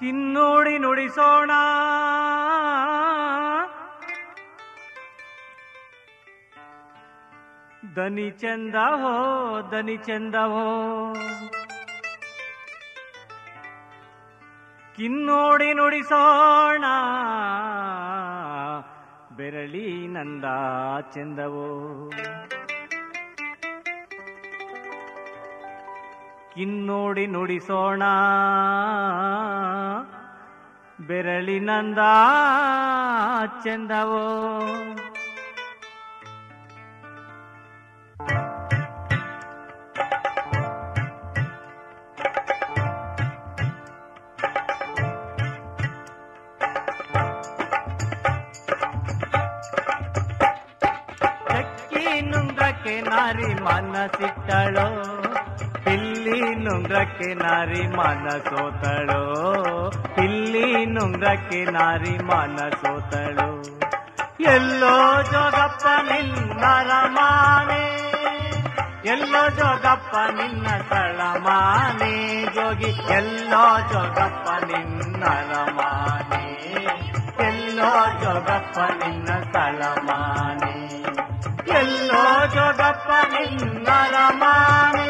ಕಿನ್ನೋಡಿ ನುಡಿಸೋಣ ದನಿ ಚಂದವೋ ದನಿ ಚಂದವೋ ಕಿನ್ನೋಡಿ ನುಡಿಸೋಣ ಬೆರಳಿ ನಂದ ಚಂದವೋ ಕಿನ್ನೋಡಿ ನುಡಿಸೋಣ ಬೆರಳಿನಂದ ಚಂದವೋ ಚಕ್ಕಿ ನುಂಗ್ರಕ್ಕೆ ನಾರಿ ಮನಸ್ಸಿಟ್ಟಳೋ ಪಿಲ್ಲಿ ನುಂಗ್ರಕ್ಕೆ ನಾರಿ ಮನಸೋತಳೋ ಪಿಲ್ಲಿ ನುಂಗ್ರಕ್ಕೆ ನಾರಿ ಮನಸೋತಳೋ ಎಲ್ಲೋ ಜೋಗಪ್ಪ ನಿನ್ನ ರಮಾನೆ ಎಲ್ಲೋ ಜೋಗಪ್ಪ ನಿನ್ನ ತಳಮಾನೆ ಜೋಗಿ ಎಲ್ಲೋ ಜೋಗಪ್ಪ ನಿನ್ನ ರಮಾನೆ ಎಲ್ಲೋ ಜೋಗಪ್ಪ ನಿನ್ನ ತಳಮಾನೆ ಎಲ್ಲೋ ಜೋಗಪ್ಪ ನಿನ್ನ ರಮಾನೆ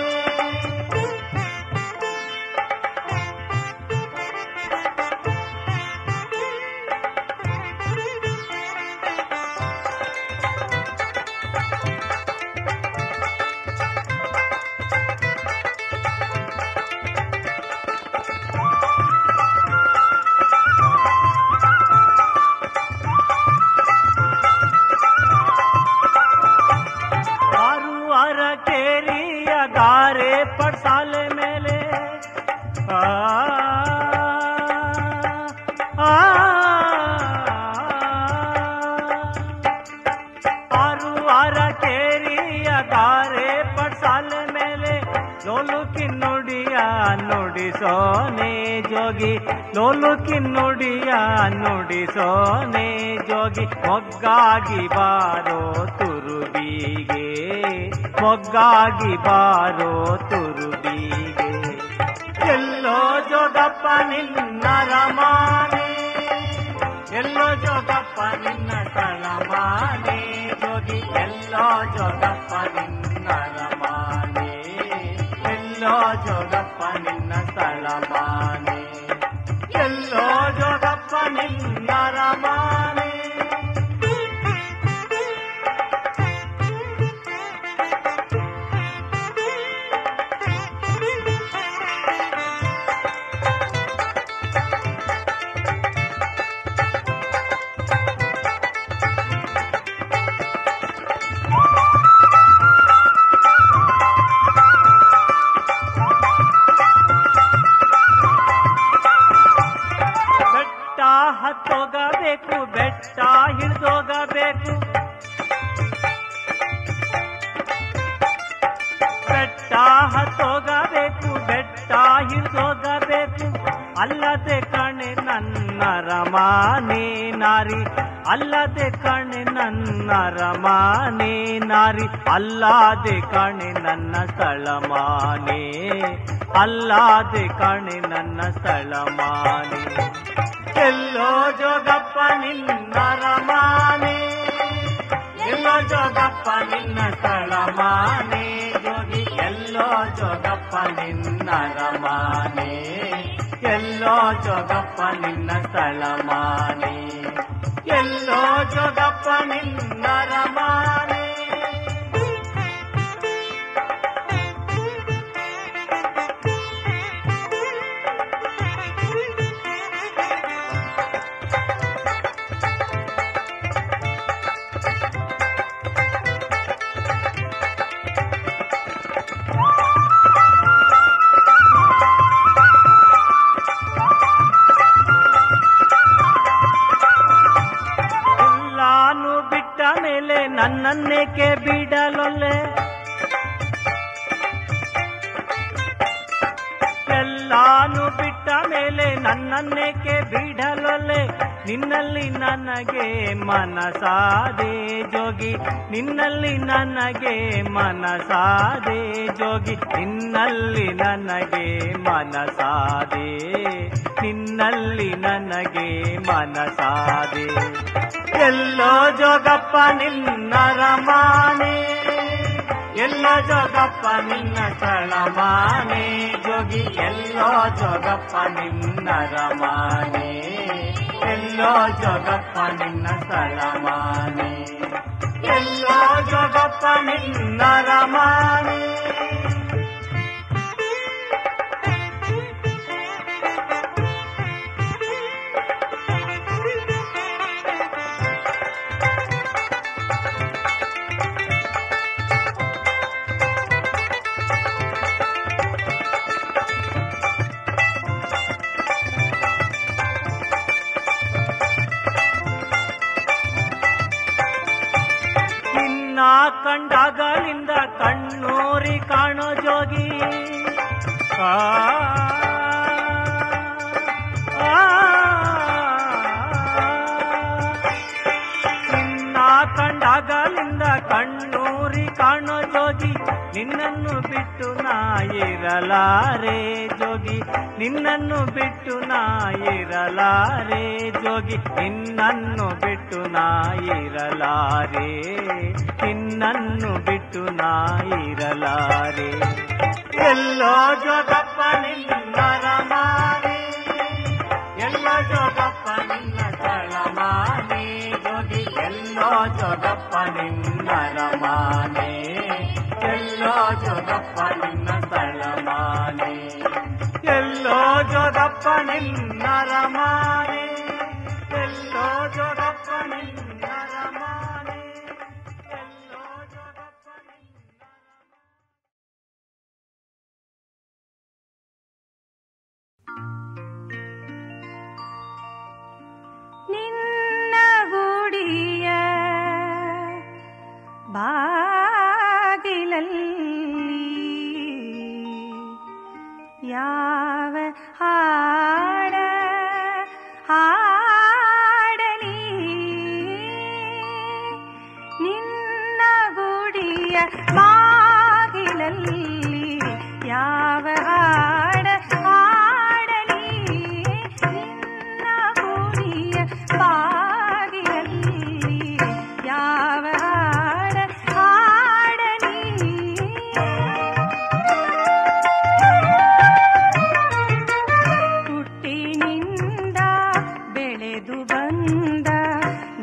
ಗಾರೆ ಪಡ್ಸಾಲೆ ಮೇಲೆ ಆರು ವಾರ ಕೇರಿಯ ಗಾರೆ ಪಡ್ಸಾಲೆ ಮೇಲೆ ಲೋಲು ಕಿನ್ನುಡಿಯ ನುಡಿಸೋನೆ ಜೋಗಿ ಲೋಲು ಕಿನ್ನುಡಿಯ ನುಡಿಸೋನೆ ಜೋಗಿ ಮೊಗ್ಗಾಗಿ ಬಾರೋ ತುರುಬಿಗೆ ಮೊಗ್ಗಾಗಿ ಬಾರೋ ತುರುಬಿಗೆ ಎಲ್ಲೋ ಜೋಗಪ್ಪ ನಿನ್ನ ರಮಾನೆ ಎಲ್ಲೋ ಜೋಗಪ್ಪ ನಿನ್ನ ತಳಮಾನೆ ಜೋಗಿ ಎಲ್ಲೋ ಜೋಗಪ್ಪ ನಿನ್ನ ರಮಾನೆ ಎಲ್ಲೋ ಜೋಗಪ್ಪ ನಿನ್ನ ತಳಮಾನೆ ಎಲ್ಲೋ ಜೋಗಪ್ಪ ನಿನ್ನ ರಮಾನೆ ಹತ್ತೋಗಬೇಕು ಬೆಟ್ಟ ಹಿಡಿದೋಗಬೇಕು ಬೆಟ್ಟ ಹತ್ತೋಗಬೇಕು ಬೆಟ್ಟ ಹಿಡಿದೋಗಬೇಕು ಅಲ್ಲದೆ ಕಣೆ ನನ್ನ ರಮಾನೆ ನಾರಿ ಅಲ್ಲದೆ ಕಣೆ ನನ್ನ ರಮಾನೆ ನಾರಿ ಅಲ್ಲದೆ ಕಣೆ ನನ್ನ ಸ್ಥಳಮಾನೆ ಅಲ್ಲದೆ ಕಣೆ ನನ್ನ ಸ್ಥಳಮಾನೆ ಎಲ್ಲೋ ಜೋಗಪ್ಪ ನಿನ್ನ ರಮಾನೆ ಎಲ್ಲೋ ಜೋಗಪ್ಪ ನಿನ್ನ ತಳಮಾನೆ ಜೋಗಿ ಎಲ್ಲೋ ಜೋಗಪ್ಪ ನಿನ್ನ ರಮಾನೆ ಎಲ್ಲೋ ಜೋಗಪ್ಪ ನಿನ್ನ ತಳಮಾನೆ ಎಲ್ಲೋ ಜೋಗಪ್ಪ ನಿನ್ನ ರಮಾನೆ ನನ್ನನ್ನೇಕೆ ಬಿಡಲೊಲ್ಲೆ ಎಲ್ಲಾನು ಬಿಟ್ಟ ಮೇಲೆ ನನ್ನನ್ನೇಕೆ ಬಿಡಲೊಲ್ಲೆ ನಿನ್ನಲ್ಲಿ ನನಗೆ ಮನಸಾದೆ ಜೋಗಿ, ನಿನ್ನಲ್ಲಿ ನನಗೆ ಮನಸಾದೆ ಜೋಗಿ, ನಿನ್ನಲ್ಲಿ ನನಗೆ ಮನಸಾದೆ, ನಿನ್ನಲ್ಲಿ ನನಗೆ ಮನಸಾದೆ. ಎಲ್ಲೋ ಜೋಗಪ್ಪ ನಿನ್ನ ರಮಾನೆ, ಎಲ್ಲೋ ಜೋಗಪ್ಪ ನಿನ್ನ ಸ್ಥಳಮಾನೆ ಜೋಗಿ, ಎಲ್ಲೋ ಜೋಗಪ್ಪ ನಿನ್ನ ರಮಾನೆ, ಎಲ್ಲೋ ಜೋಗಪ್ಪ ನಿನ್ನ ಸ್ಥಳಮಾನೆ, ಎಲ್ಲೋ ಜೋಗಪ್ಪ ನಿನ್ನ ರಮಾನೆ. ಕಂಡಾಗಲಿಂದ ಕಣ್ಣೂರಿ ಕಾಣೋ ಜೋಗಿ, ನಿನ್ನ ಕಂಡಾಗಲಿಂದ ಕಣ್ಣೂರಿ ಕಾಣೋ ಜೋಗಿ, ನಿನ್ನನ್ನು ಬಿಟ್ಟು ನಾ ಇರಲಾರೆ ಜೋಗಿ, ನಿನ್ನನ್ನು ಬಿಟ್ಟು ನಾ ಇರಲಾರೆ ಜೋಗಿ, ನಿನ್ನನ್ನು ಬಿಟ್ಟು ನಾ ಇರಲಾರೆ, ನಿನ್ನನ್ನು ಬಿಟ್ಟು ನಾ ಇರಲಾರೆ. ಎಲ್ಲೋ ಜೋಗಪ್ಪ ನಿನ್ನ ರಮಾನೆ, ಎಲ್ಲೋ ಜೋಗಪ್ಪ ನಿನ್ನ ಸ್ಥಳಮಾನೆ ಜೋಗಿ, ಎಲ್ಲೋ ಜೋಗಪ್ಪ ನಿನ್ನ ರಮಾನೆ, ಎಲ್ಲೋ ಜೋಗಪ್ಪ ನಿನ್ನ ಸ್ಥಳಮಾನೆ, ಎಲ್ಲೋ ಜೋಗಪ್ಪ ನಿನ್ನ ರಮಾನೆ, ಎಲ್ಲೋ ಜೋಗಪ್ಪ ನಿನ್ನ ರಮಾನೆ, ಎಲ್ಲೋ ಜೋಗಪ್ಪ ನಿನ್ನ ನಿನ್ನ ಗುಡಿಯ ಬಾಗಿಲಲ್ಲಿ ಯಾವ ಹಾಡ ಹಾಡಲಿ, ನಿನ್ನ ಗುಡಿಯ ಬಾಗಿಲಲ್ಲಿ ಯಾವ ಹಾಡ ಹಾಡಲಿ, ನಿನ್ನ ಗುಡಿಯ ಬಾಗಿಲಲ್ಲಿ ಯಾವ ಹಾಡ ಹಾಡಲಿ. ಹುಟ್ಟಿನಿಂದ ಬೆಳೆದು ಬಂದ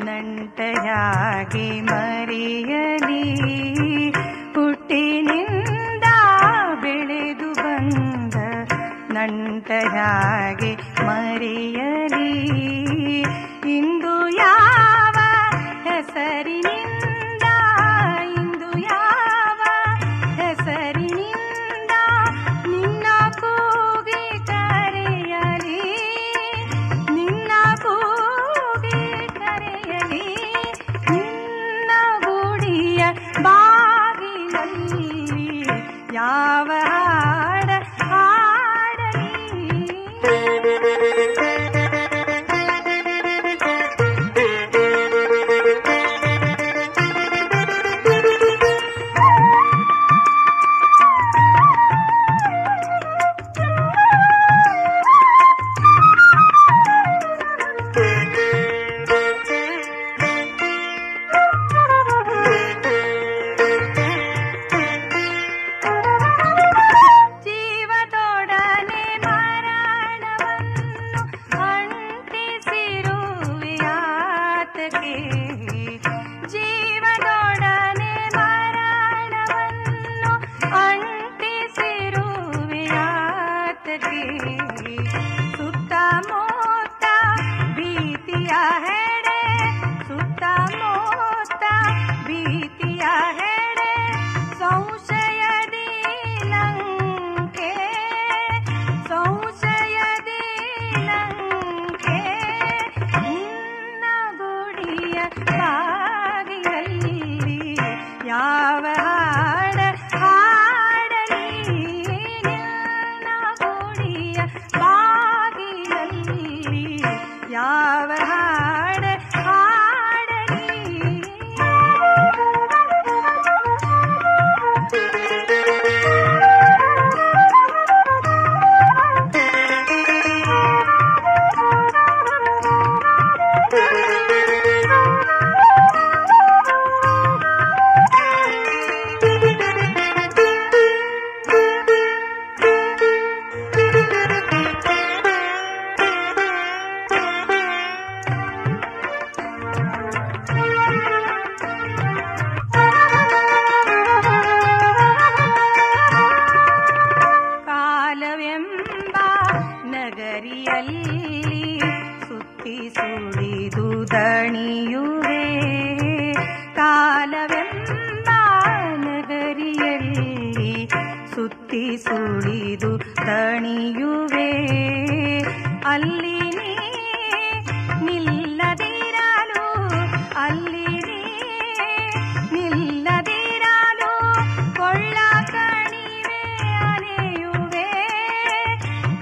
ನಂಟಯಾಗಿ ಮರೆಯಲಿ, ಹುಟ್ಟಿನಿಂದ ಬೆಳೆದು ಬಂದ ನಂಟಯಾಗಿ ಮರೆಯಲಿ. ಇಂದು ಯಾವ ಹೆಸರಿನಿಂದ, ಇಂದು ಯಾವ ಹೆಸರಿನಿಂದ ನಿನ್ನ ಕೂಗಿ ಕರೆಯಲಿ, ನಿನ್ನ ಕೂಗಿ ಕರೆಯಲಿ, ನಿನ್ನ ಗುಡಿಯ ಬಾಗಿಲಲ್ಲಿ ಯಾವ ಹಾಡ ಹಾಡಲಿ. ನಗರಿಯಲ್ಲಿ ಸುತ್ತಿ ಸುಳಿದು ದಣಿಯುವೆ ಕಾಲವೆಂಬ ನಗರಿಯಲ್ಲಿ ಸುತ್ತಿ ಸುಳಿದು ದಣಿಯುವೆ ಅಲ್ಲಿ ನಿಲ್ಲದಿರಲು ಅಲ್ಲಿ ನಿಲ್ಲದಿರಲು ಕೊಳ್ಳ ಕಣಿವೆ ಅಲೆಯುವೆ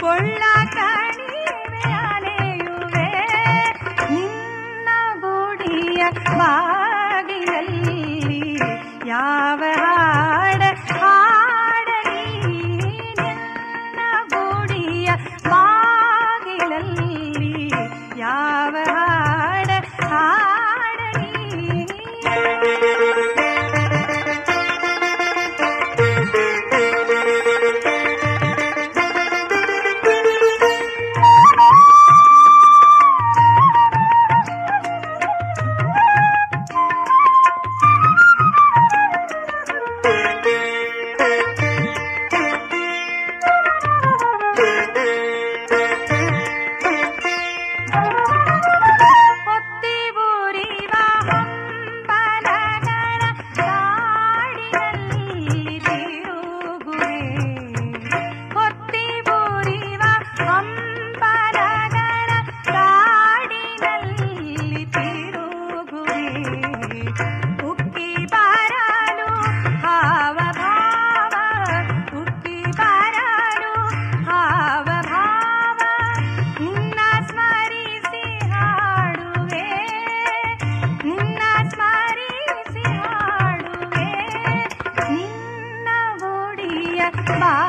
ಕೊಳ್ಳ ಕಣಿವೆ ಅಲೆಯುವೆ ನಿನ್ನ ಗುಡಿಯ ಬಾಗಿಲಲ್ಲಿ ಯಾವ ಹಾಡ ಹಾಡಲಿ ನಿನ್ನ ಗುಡಿಯ ಬಾಗಿಲಲ್ಲಿ ಯಾವ ಹಾಡ ಹಾಡಲಿ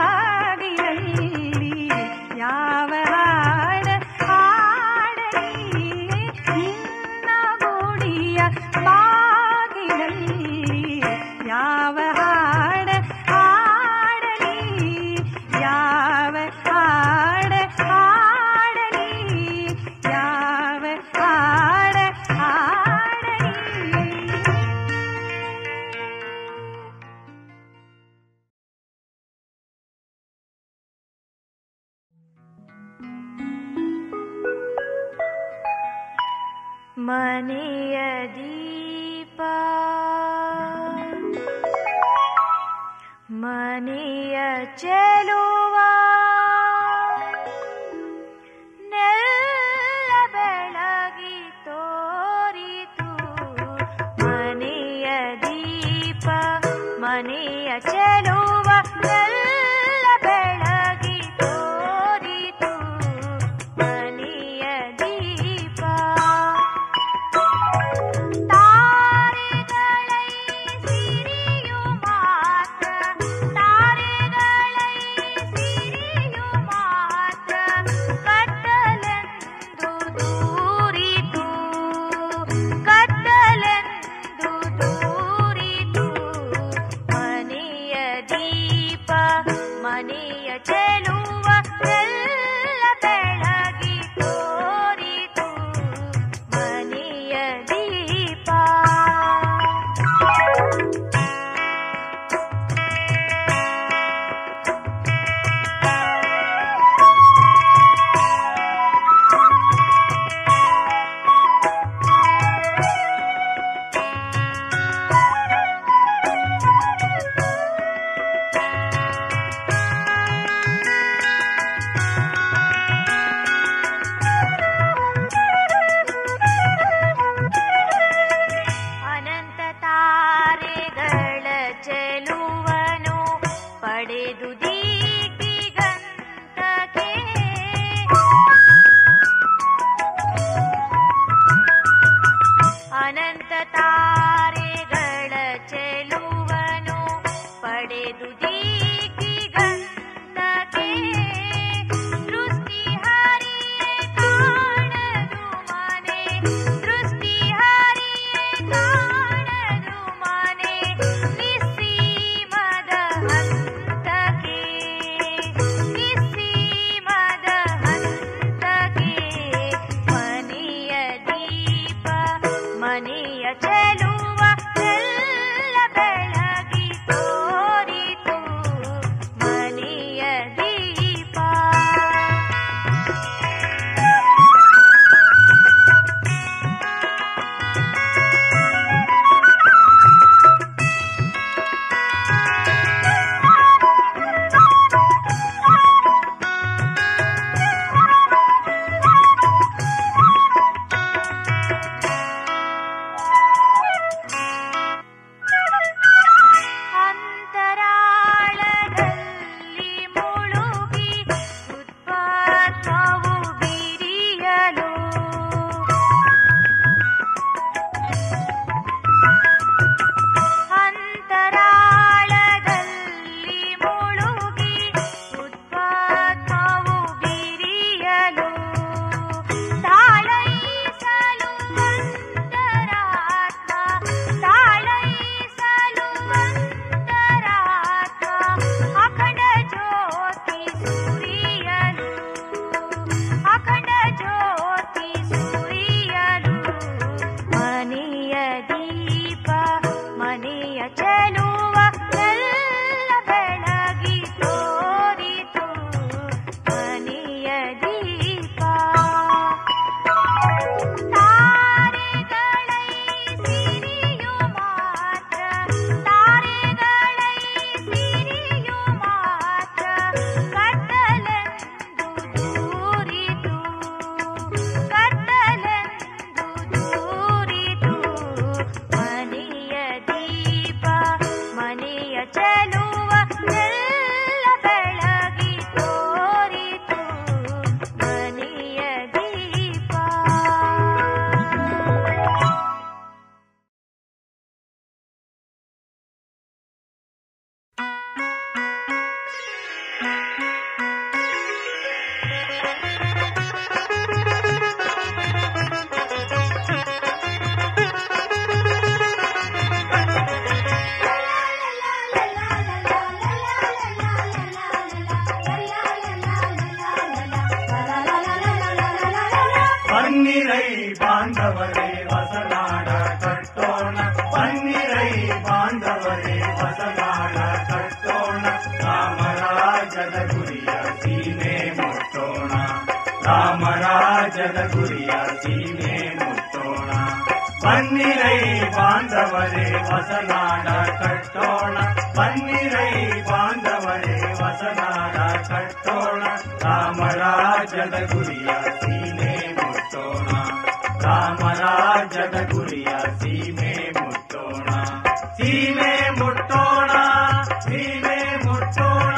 ಬಾಗಿಲಲ್ಲಿ ಯಾವ ಹಾಡ ಹಾಡಲಿ ನಿನ್ನ ಗುಡಿಯ ಬಾಗಿಲಲ್ಲಿ ಯಾವ ಹಾಡ ಹಾಡಲಿ ಯಾವ ಹಾಡ ಹಾಡಲಿ ಯಾವ ಹಾಡ ಹಾಡಲಿ ಮನೆಯ ದೀಪ ಮನೆಯ ಚೆಲುವ ನೆಲ್ಲ ಬೆಳಗಿ ತೋರಿತು ಮನೆಯ ದೀಪ ಮನೆಯ ಚೆಲುವ ನೆಲ್ಲ ಬೆಳಗಿ ತೋರಿತು ಮನೆಯ ದೀಪ ತಾರೆಗಳೈ ಸಿರಿಯು ಮಾತ್ರ ತಾರೆಗಳೈ ಸಿರಿಯು ಮಾತ್ರ ಕತ್ತಲೆಂದು ದೂರಿತು ಕತ್ತಲೆಂದು ದೂರಿತು ಮನೆಯ ದೀಪ ಮನೆಯ ಚೆಲುವ ಎಲ್ಲ ಬೆಳಗಿ ತೋರಿತು ಮನೆಯ ದೀಪ ಬನ್ನಿರೈ ಬಾಂಧವರೇ ಹೊಸನಾಡ ಕಟ್ಟೋಣ, ಬನ್ನಿರೈ ಬಾಂಧವರೇ ಹೊಸನಾಡ ಕಟ್ಟೋಣ, ರಾಮರಾಜದ ಗುರಿಯ ಸೀಮೆ ಮುಟ್ಟೋಣ, ರಾಮರಾಜದ ಗುರಿಯ ಸೀಮೆ ಮುಟ್ಟೋಣ. ಬನ್ನಿರೈ ಬಾಂಧವರೇ ಹೊಸನಾಡ ಕಟ್ಟೋಣ, ಬನ್ನಿರೈ ಬಾಂಧವರೇ ಹೊಸನಾಡ ಕಟ್ಟೋಣ, ರಾಮರಾಜದ ಗುರಿಯ ಸೀಮೆ ಮುಟ್ಟೋಣ, ರಾಮರಾಜದ ಗುರಿಯ ಸೀಮೆ ಮುಟ್ಟೋಣ, ಸೀಮೆ ಮುಟ್ಟೋಣ, ಸೀಮೆ ಮುಟ್ಟೋಣ.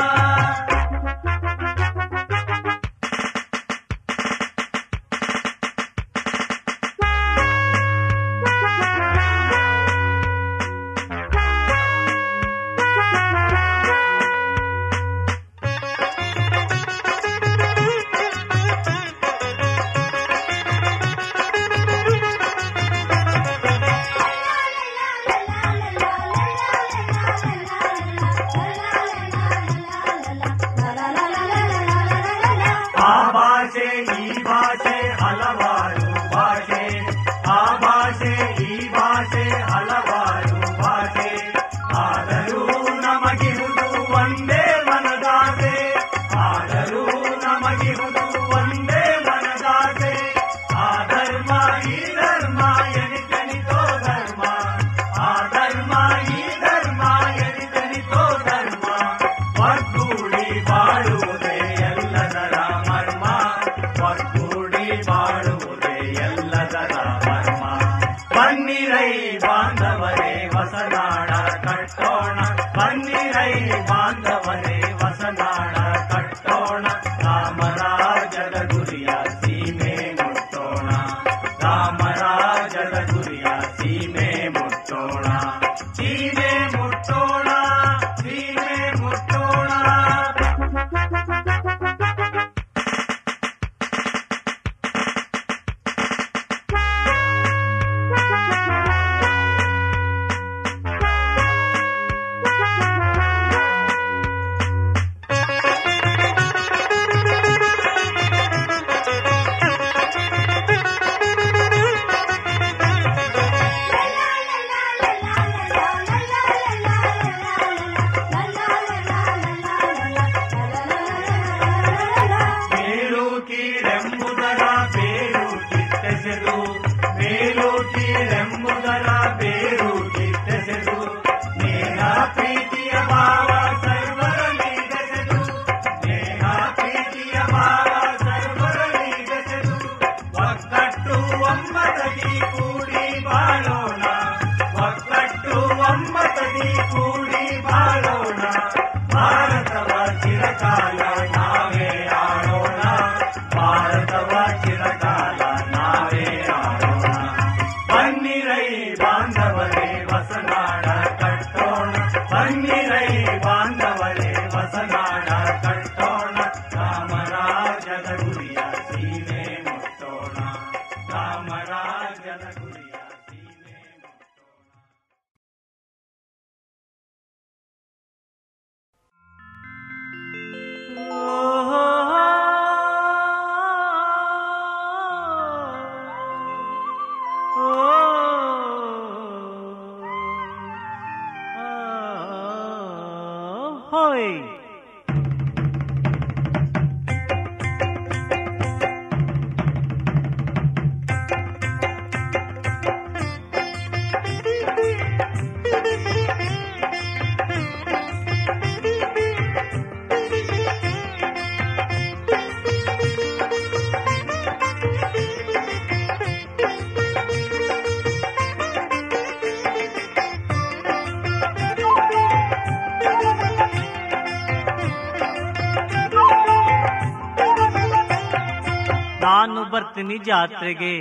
ನಾನು ಬರ್ತೀನಿ ಜಾತ್ರೆಗೆ,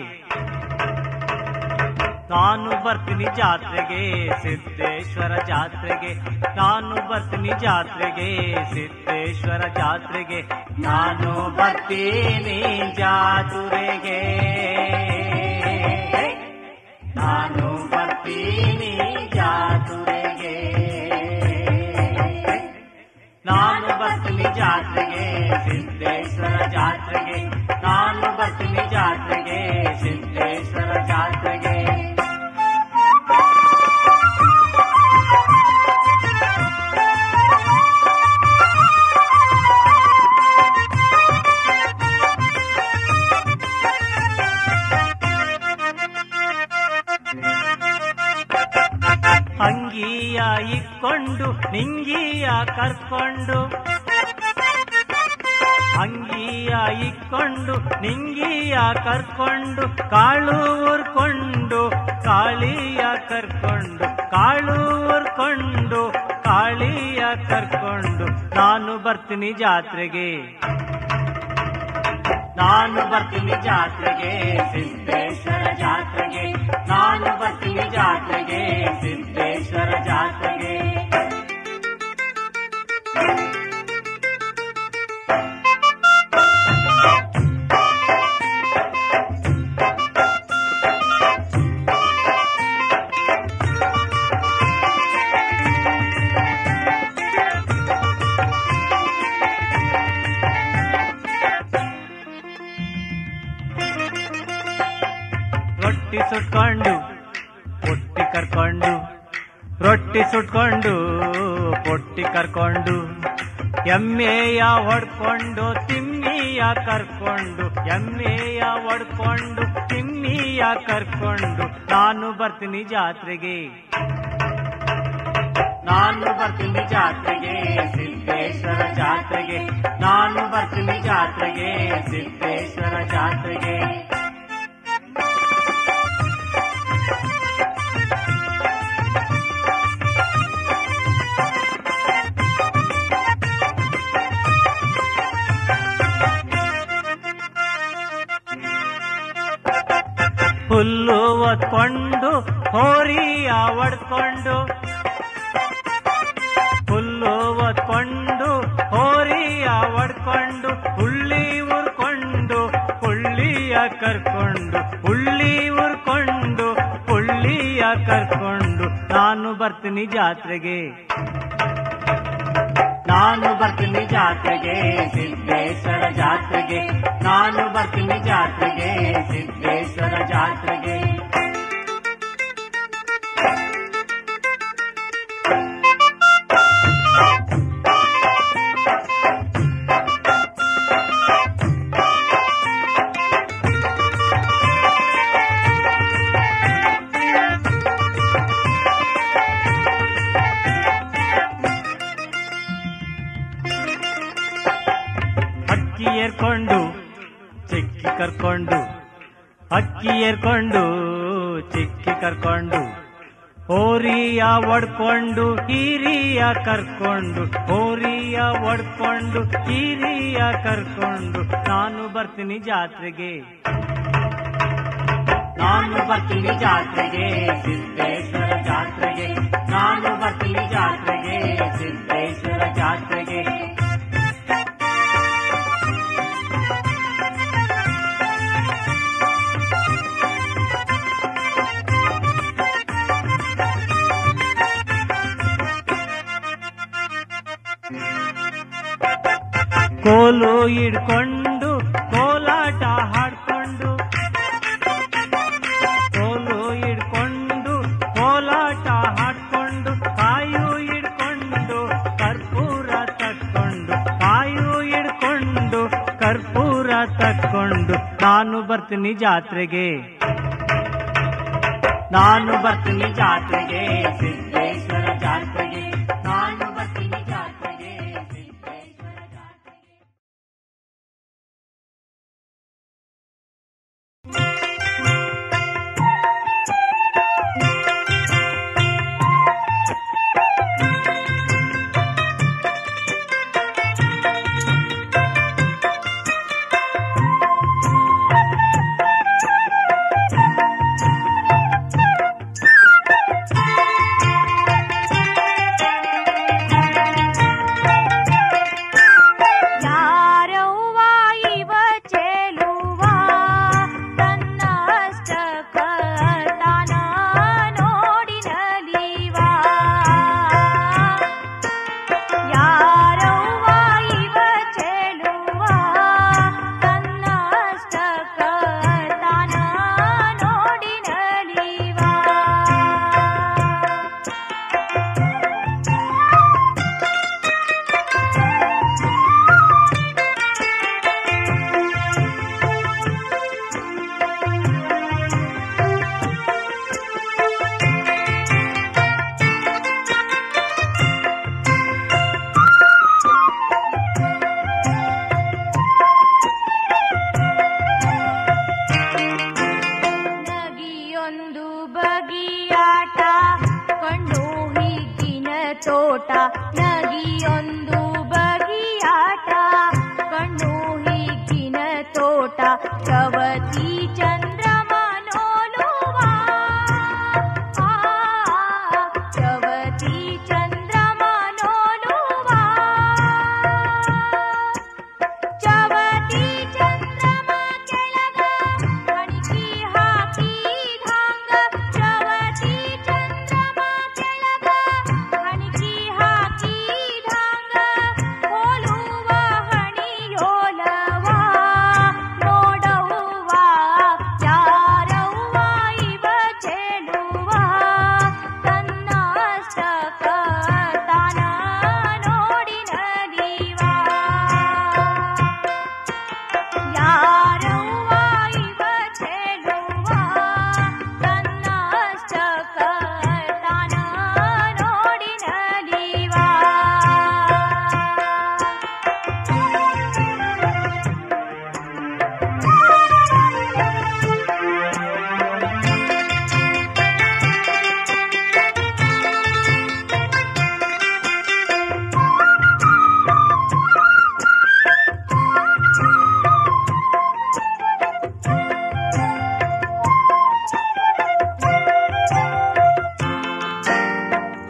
ನಾನು ಬರ್ತೀನಿ ಜಾತ್ರೆಗೆ, ಸಿದ್ದೇಶ್ವರ ಜಾತ್ರೆಗೆ, ನಾನು ಬರ್ತೀನಿ ಜಾತ್ರೆಗೆ, ಸಿದ್ದೇಶ್ವರ ಜಾತ್ರೆಗೆ, ನಾನು ಬರ್ತೀನಿ ಜಾತ್ರೆಗೆ, ನಾನು ಬರ್ತೀನಿ ಜಾತ್ರೆಗೆ, ನಾನು ಬರ್ತೀನಿ ಜಾತ್ರೆಗೆ, ಸಿದ್ದೇಶ್ವರ ಜಾತ್ರೆಗೆ, ನಾನು ಬರ್ತೀನಿ ಜಾತ್ರೆಗೆ, ನಿಂಗಿಯ ಕರ್ಕೊಂಡು ಅಂಗಿಯ ಇಕ್ಕೊಂಡು ನಿಂಗಿಯ ಕರ್ಕೊಂಡು ಕಾಳು ಊರ್ಕೊಂಡು ಕಾಳಿಯ ಕರ್ಕೊಂಡು ಕಾಳು ಊರ್ಕೊಂಡು ಕಾಳಿಯ ಕರ್ಕೊಂಡು ನಾನು ಬರ್ತೀನಿ ಜಾತ್ರೆಗೆ ನಾನು ಬರ್ತೀನಿ ಜಾತ್ರೆಗೆ ಸಿದ್ದೇಶ್ವರ ಜಾತ್ರೆಗೆ ನಾನು ಬರ್ತೀನಿ ಜಾತ್ರೆಗೆ ಸಿದ್ದೇಶ್ವರ ಜಾತ್ರೆಗೆ ರೊಟ್ಟಿ ಸುಟ್ಕೊಂಡು ಪೊಟ್ಟಿ ಕರ್ಕೊಂಡು ರೊಟ್ಟಿ ಸುಟ್ಕೊಂಡು ಪೊಟ್ಟಿ ಕರ್ಕೊಂಡು ಎಮ್ಮೆಯ ಹೊಡ್ಕೊಂಡು ತಿಮ್ಮಿಯ ಕರ್ಕೊಂಡು ಎಮ್ಮೆಯ ಹೊಡ್ಕೊಂಡು ತಿಮ್ಮಿಯ ಕರ್ಕೊಂಡು ನಾನು ಬರ್ತೀನಿ ಜಾತ್ರೆಗೆ ನಾನು ಬರ್ತೀನಿ ಜಾತ್ರೆಗೆ ಸಿದ್ದೇಶ್ವರ ಜಾತ್ರೆಗೆ ನಾನು ಬರ್ತೀನಿ ಜಾತ್ರೆಗೆ ಸಿದ್ದೇಶ್ವರ ಜಾತ್ರೆಗೆ ಹುಲ್ಲು ಒತ್ಕೊಂಡು ಹೋರಿಯ ಒಡ್ಕೊಂಡು ಹುಲ್ಲು ಒತ್ಕೊಂಡು ಹೋರಿಯ ಒಡ್ಕೊಂಡು ಹುಳ್ಳಿ ಉರ್ಕೊಂಡು ಹುಳ್ಳಿಯ ಕರ್ಕೊಂಡು ಹುಳ್ಳಿ ಉರ್ಕೊಂಡು ಹುಳ್ಳಿಯ ಕರ್ಕೊಂಡು ನಾನು ಬರ್ತೀನಿ ಜಾತ್ರೆಗೆ ನಾನು ಬರ್ತೀನಿ ಜಾತ್ರೆಗೆ ಸಿದ್ದೇಶ್ವರ ಜಾತ್ರೆಗೆ ನಾನು ಬರ್ತೀನಿ ಜಾತ್ರೆಗೆ ಸಿದ್ದೇಶ್ವರ ಜಾತ್ರೆಗೆ ಏರ್ಕೊಂಡು ಚಿಕ್ಕಿ ಕರ್ಕೊಂಡು ಅಕ್ಕಿ ಏರ್ಕೊಂಡು ಚಿಕ್ಕಿ ಕರ್ಕೊಂಡು ಹೋರಿಯ ಒಡ್ಕೊಂಡು ಹೀರಿಯ ಕರ್ಕೊಂಡು ಹೋರಿಯ ಒಡ್ಕೊಂಡು ಹೀರಿಯ ಕರ್ಕೊಂಡು ನಾನು ಬರ್ತೀನಿ ಜಾತ್ರೆಗೆ ನಾನು ಬರ್ತೀನಿ ಜಾತ್ರೆಗೆ ಸಿದ್ದೇಶ್ವರ ಜಾತ್ರೆಗೆ ನಾನು ಬರ್ತೀನಿ ಜಾತ್ರೆಗೆ ಸಿದ್ದೇಶ್ವರ ಜಾತ್ರೆಗೆ ಕೋಲು ಹಿಡ್ಕೊಂಡು ಕೋಲಾಟ ಹಾಡ್ಕೊಂಡು ಕೋಲು ಹಿಡ್ಕೊಂಡು ಕೋಲಾಟ ಹಾಡ್ಕೊಂಡು ಕಾಯು ಹಿಡ್ಕೊಂಡು ಕರ್ಪೂರ ತಕ್ಕೊಂಡು ಕಾಯು ಹಿಡ್ಕೊಂಡು ಕರ್ಪೂರ ತಕ್ಕೊಂಡು ನಾನು ಬರ್ತೀನಿ ಜಾತ್ರೆಗೆ ನಾನು ಬರ್ತೀನಿ ಜಾತ್ರೆಗೆ ಸಿದ್ದೇಶ್ವರ ಜಾತ್ರೆಗೆ ನಾನು ಬರ್ತೀನಿ ಜಾತ್ರೆಗೆ ಸಿದ್ದೇಶ್ವರ ಜಾತ್ರೆಗೆ ಲೋಟ ಚವತಿ ಚಂದ್ರಮ ನೋಲುವ ಚವತಿ ಚಂದ್ರಮ ನೋಲುವ ಚವತಿ ಚಂದ್ರಮ ಕೆಳಗ ಹಣಿಕಿ ಹಾಕಿದಂಗ ಚವತಿ ಚಂದ್ರಮ ಕೆಳಗ ಹಣಿಕಿ ಹಾಕಿದಂಗ ಹೋಲುವ ಹಣಿಯೋಲವ ನೋಡವ್ವ ಯಾರವ್ವ ಇವ ಚೆಲುವ ತನ್ನಷ್ಟಕ ತಾನ ನೋಡಿ ನಲಿವ ಯಾರವ್ವ ಇವ ಚೆಲುವ ತನ್ನಷ್ಟಕ ತಾನ ನೋಡಿ ನಲಿವ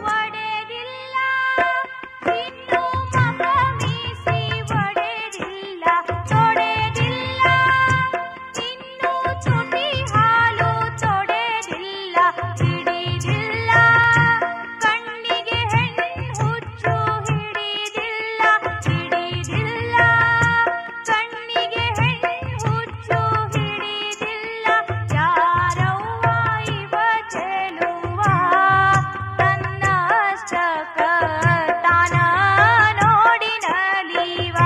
ಒಡೆದಿಲ್ಲ ಇನ್ನು ಮಗ ಮೀಸಿ ಒಡೆದಿಲ್ಲ ತೊಡೆದಿಲ್ಲ ಇನ್ನು ತುಟಿ ಹಾಲು ತೊಡೆದಿಲ್ಲ ಹಿಡಿದಿಲ್ಲ ಕಣ್ಣಿಗೆ ಹುಚ್ಚು ಹಿಡಿದಿಲ್ಲ ಹಿಡಿದಿಲ್ಲ ಕಣ್ಣಿಗೆ ಹುಚ್ಚು ಹಿಡಿದಿಲ್ಲ ಯಾರವ್ವ ಇವ ಚೆಲುವ ತನ್ನಷ್ಟಕ ತಾನ ನೋಡಿ ನಲಿವ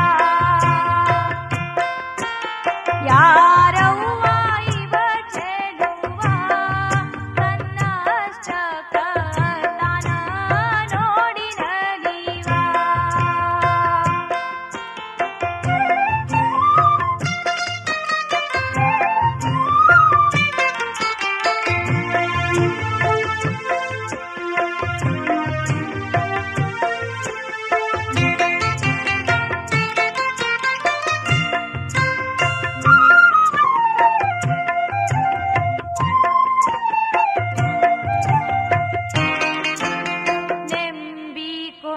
ಯಾರವ್ವ ಇವ ಚೆಲುವ ತನ್ನಷ್ಟಕ ತಾನ ನೋಡಿ ನಲಿವ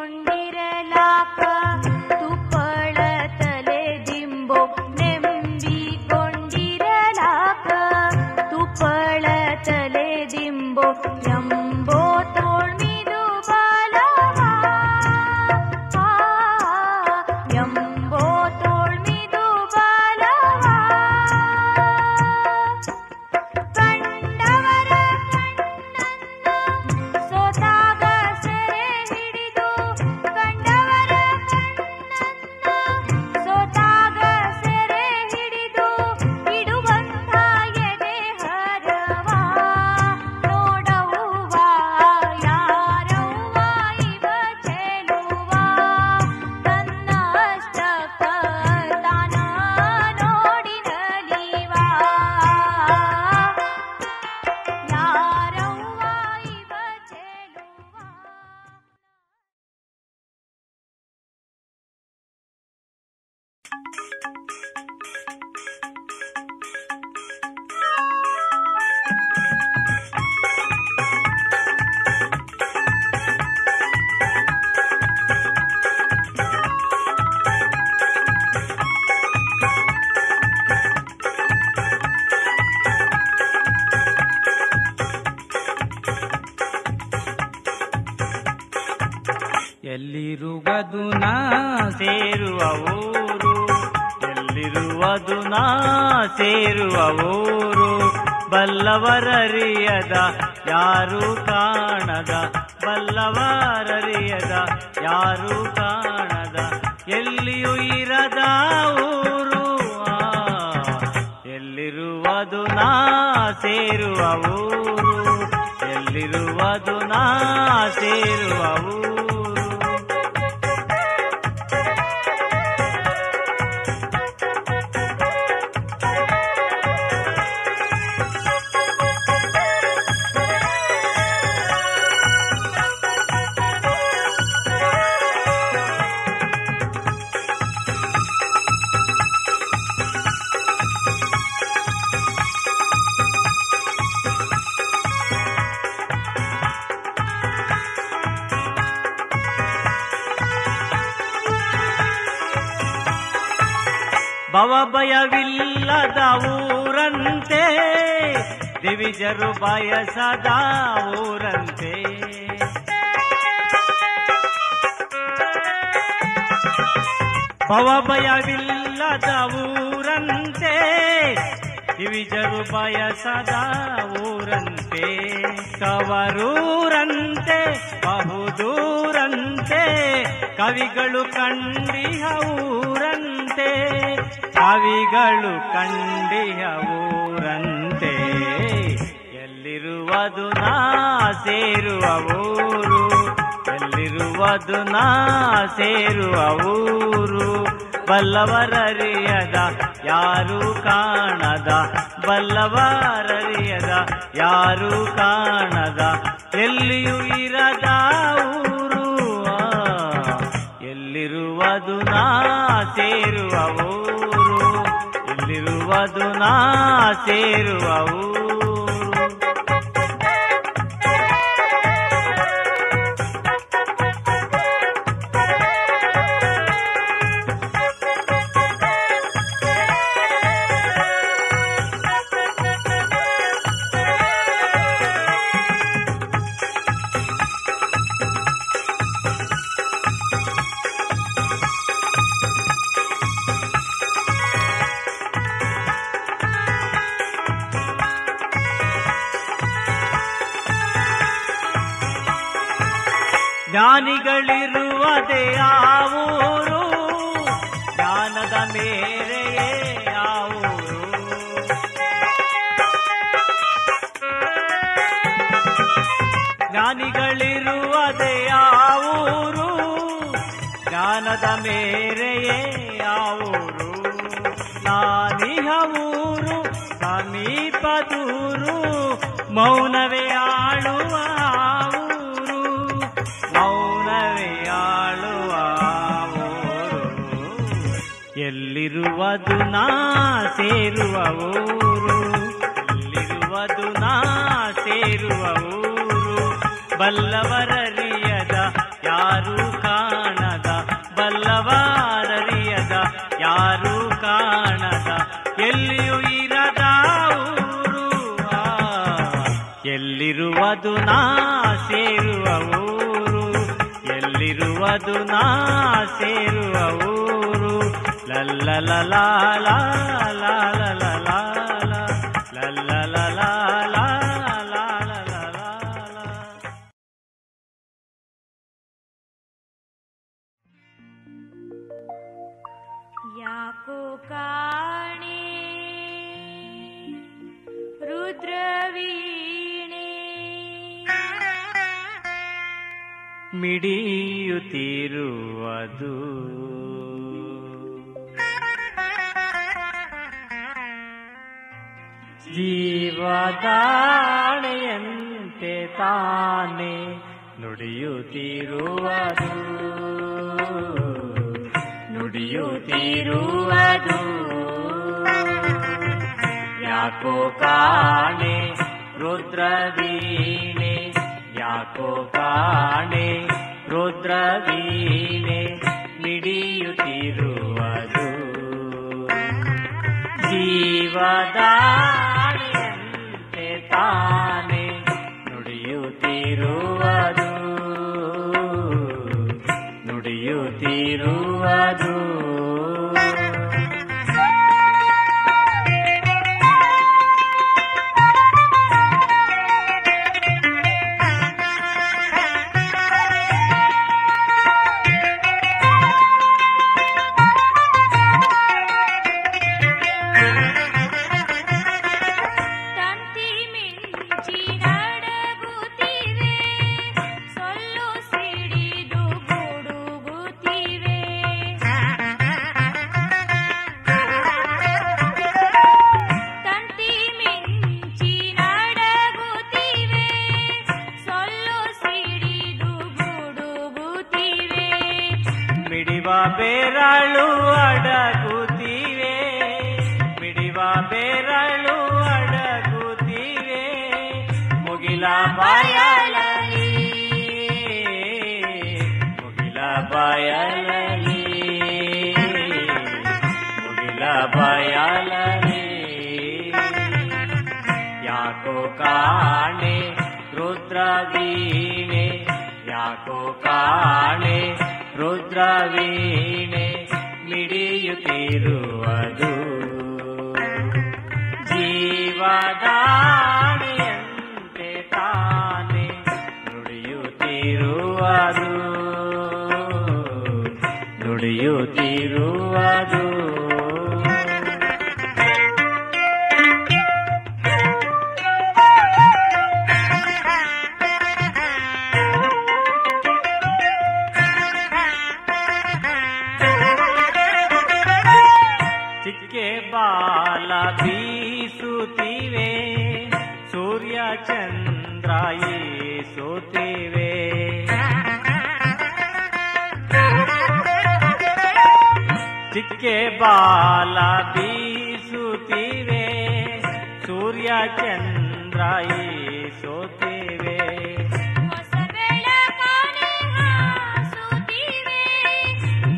ನೆಂಬಿಕೊಂಡಿರಲಾಕ ತುಪ್ಪಳ ತಲೆ ದಿಂಬೋ ನೆಂಬಿಕೊಂಡಿರಲಾಕ ತುಪ್ಪಳ ತಲೆ ದಿಂಬೋ ಎಂಬೋ ತೋಳ್ಮಿದು ಬಲವ ಎಂಬೋ ತೋಳ್ಮಿದು ಬಲವ ಕಂಡವರ ಕಣ್ಣನ್ನ ಸೋತಾಗ ಸೆರೆ ಹಿಡಿದು ಕಂಡವರ ಕಣ್ಣನ್ನ ಸೋತಾಗ ಸೆರೆ ಹಿಡಿದು ಇಡುವಂಥ ಎದೆ ಹರವ ನೋಡವ್ವ ಯಾರವ್ವ ಇವ ಚೆಲುವ ತನ್ನಷ್ಟಕ ತಾನ ನೋಡಿ ನಲಿವ ಯಾರವ್ವ ಇವ ಚೆಲುವ ಎಲ್ಲಿರುವುದು ನಾ ಸೇರುವ ಊರು ಎಲ್ಲಿರುವುದು ನಾ ಸೇರುವ ಊರು ಬಲ್ಲವರರಿಯದ ಯಾರು ಕಾಣದ ಬಲ್ಲವರರಿಯದ ಯಾರು ಕಾಣದ ಎಲ್ಲಿಯೂ ಇರದ ಊರು ಎಲ್ಲಿರುವುದು ನಾ ಸೇರುವ ಊರು ಎಲ್ಲಿರುವುದು ನಾ ಸೇರುವ ಊರು ಭವಭಯವಿಲ್ಲದ ಊರಂತೆ ದಿವಿಜರು ಬಯಸದ ಊರಂತೆ. ಭವಭಯವಿಲ್ಲದ ಊರಂತೆ ದಿವಿಜರು ಬಯಸದ ಊರಂತೆ. ಕವರೂರಂತೆ ಬಹುದೂರಂತೆ ಕವಿಗಳು ಕಂಡಿಹ ಊರಂತೆ. ಕವಿಗಳು ಕಂಡಿಹ ಊರಂತೆ. ಎಲ್ಲಿರುವುದು ನಾ ಸೇರುವ ಊರು, ಎಲ್ಲಿರುವುದು ನಾ ಸೇರುವ ಊರು. ಬಲ್ಲವರರಿಯದ ಯಾರೂ ಕಾಣದ, ಬಲ್ಲವರರಿಯದ ಯಾರೂ ಕಾಣದ, ಎಲ್ಲಿಯೂ ಇರದ ಊರು. ಎಲ್ಲಿರುವುದು ನಾ ಸೇರುವ ಊರು, ಎಲ್ಲಿರುವುದು ನಾ ಸೇರುವ ಊರು. ಜ್ಞಾನಿಗಳಿರುವುದೇ ಆ ಊರು, ಜ್ಞಾನದ ಮೇರೆಯೇ ಆ ಊರು. ಜ್ಞಾನಿಗಳಿರುವುದೇ ಆ ಊರು, ಜ್ಞಾನದ ಮೇರೆಯೇ ಆ ಊರು. ನಾನಿಹ ಊರು ಸಮೀಪ ದೂರು, ಮೌನವೇ ಆಳುವ ಊರು, ಮೌನವೇ ಆಳುವ ಊರು. ಎಲ್ಲಿರುವುದು ನಾ ಸೇರುವ ಊರು, ಎಲ್ಲಿರುವುದು ನಾ ಸೇರುವ ಊರು. ಬಲ್ಲವರರಿಯದ ಯಾರೂ ಕಾಣದ, ಬಲ್ಲವರರಿಯದ ಯಾರೂ ಕಾಣದ, ಎಲ್ಲಿಯೂ ಇರದ ಊರು. ಎಲ್ಲಿರುವುದು ನಾ ಸೇರುವ ಊರು, ಎಲ್ಲಿರುವುದು ನಾ ಸೇರುವ ಊರು. ಲಲ್ಲಲಲಾ ಲಾ ಲಾ ಲಾ ಲಾ ಲಾ ಲಲ್ಲಲಲಾ ಲಾ ಲಾ ಲಾ ಲಾ ಲಾ. ಯಾಕೋ ಕಾಣೆ ರುದ್ರವೀಣೆ ಮಿಡಿಯುತ್ತಿರುವುದು ಜೀವದಾಣೆಯಂತೆ ತಾನೆ ನುಡಿಯುತ್ತಿರುವುದು, ನುಡಿಯುತ್ತಿರುವುದು. ಯಾಕೋ ಕಾಣೆ ರುದ್ರವೀಣೆ, ಯಾಕೋ ಕಾಣೆ ರುದ್ರವೀಣೆ ಮಿಡಿಯುತ್ತಿರುವುದು ಜೀವದಾಣೆಯಂತೆ ತಾನೆ ನುಡಿಯುತ್ತಿರುವುದು, ನುಡಿಯುತ್ತಿರುವುದು. ಬಯಲಲಿ ಯಾಕೋ ಕಾಣೆ ರುದ್ರವೀಣೆ ಯಾಕೋ ಕಾಣೆ ರುದ್ರವೀಣೆ ಮಿಡಿಯುತ್ತಿರುವುದು ಜೀವದಾಣೆಯಂತೆ ತಾನೆ ನುಡಿಯುತ್ತಿರುವುದು ನುಡಿಯುತ್ತಿರುವುದು ಚಿಕ್ಕೆ ಬಾಲ ಬೀಸುತ್ತಿವೆ ಸೂರ್ಯ ಚಂದ್ರ ಏಸುತ್ತಿವೆ ಚಿಕ್ಕೆ ಬಾಲ ಬೀಸುತ್ತಿವೆ ಸೂರ್ಯ ಚಂದ್ರ ಏಸುತ್ತಿವೆ ಹೊಸ ಬೆಳಕಾನೆ ಹಾಸುತ್ತಿವೆ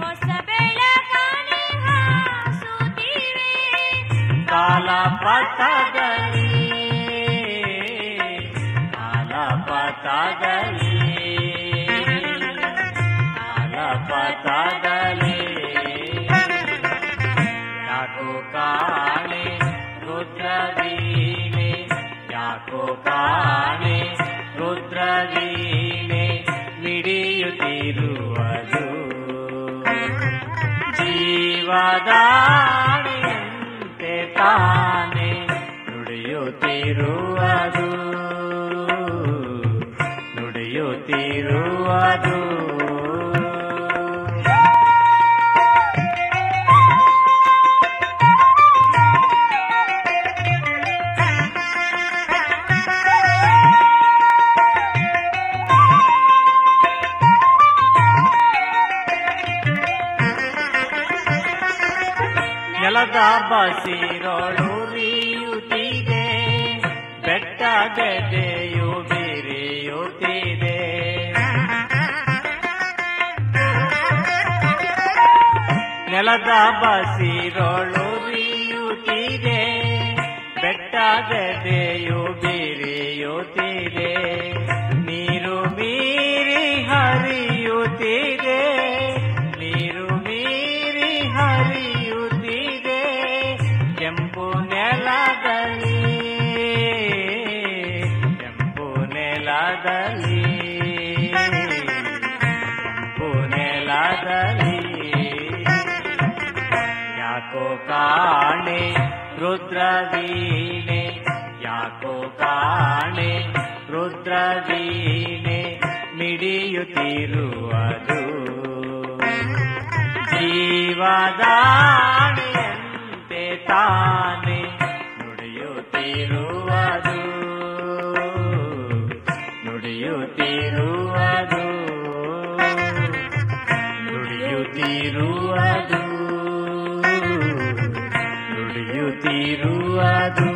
ಹೊಸ ಬೆಳಕಾನೆ ಹಾಸುತ್ತಿವೆ ಕಾಲ ಪಥದಲ್ಲಿ ಕಾಲ ಪಥದಲ್ಲಿ ಕಾಲ ಪಥದಲ್ಲಿ ಯಾಕೋ ಕಾಣೆ ರುದ್ರವೀಣೆ ಯಾಕೋ ಕಾಣೆ ರುದ್ರವೀಣೆ ಮಿಡಿಯುತ್ತಿರುವುದು ಜೀವದಾಣೆಯಂತೆ ತಾನೆ ನುಡಿಯುತ್ತಿರುವುದು ನುಡಿಯುತ್ತಿರುವುದು ನೆಲದ ಬಸಿರೊಳುರಿಯುತ್ತಿದೆ ಬೆಟ್ಟ ಗೆದ್ದೆಯು ಬಿರಿಯುತ್ತಿದೆ ನೆಲದ ಬಸಿರೊಳುರಿಯುತ್ತಿದೆ ಬೆಟ್ಟ ಗೆದ್ದೆಯು ಬಿರಿಯುತ್ತಿದೆ ನೀರು ಮೀರಿ ಹರಿಯುತ್ತಿದೆ ನೀರು ಮೀರಿ ಹರಿಯುತ್ತಿದೆ ಕೆಂಪು ನೆಲದಲ್ಲಿ ಕೆಂಪು ನೆಲದಲ್ಲಿ ಕೆಂಪು ನೆಲದಲ್ಲಿ ಯಾಕೋ ಕಾಣೆ ರುದ್ರವೀಣೆ ಯಾಕೋ ಕಾಣೆ ರುದ್ರವೀಣೆ ಮಿಡಿಯುತ್ತಿರುವುದು ಜೀವದಾಣೆಯಂತೆ ತಾನೆ ನುಡಿಯುತ್ತಿರುವುದು ನುಡಿಯುತ್ತಿರುವುದು ನುಡಿಯುತ್ತಿರುವುದು ನುಡಿಯುತ್ತಿರುವುದು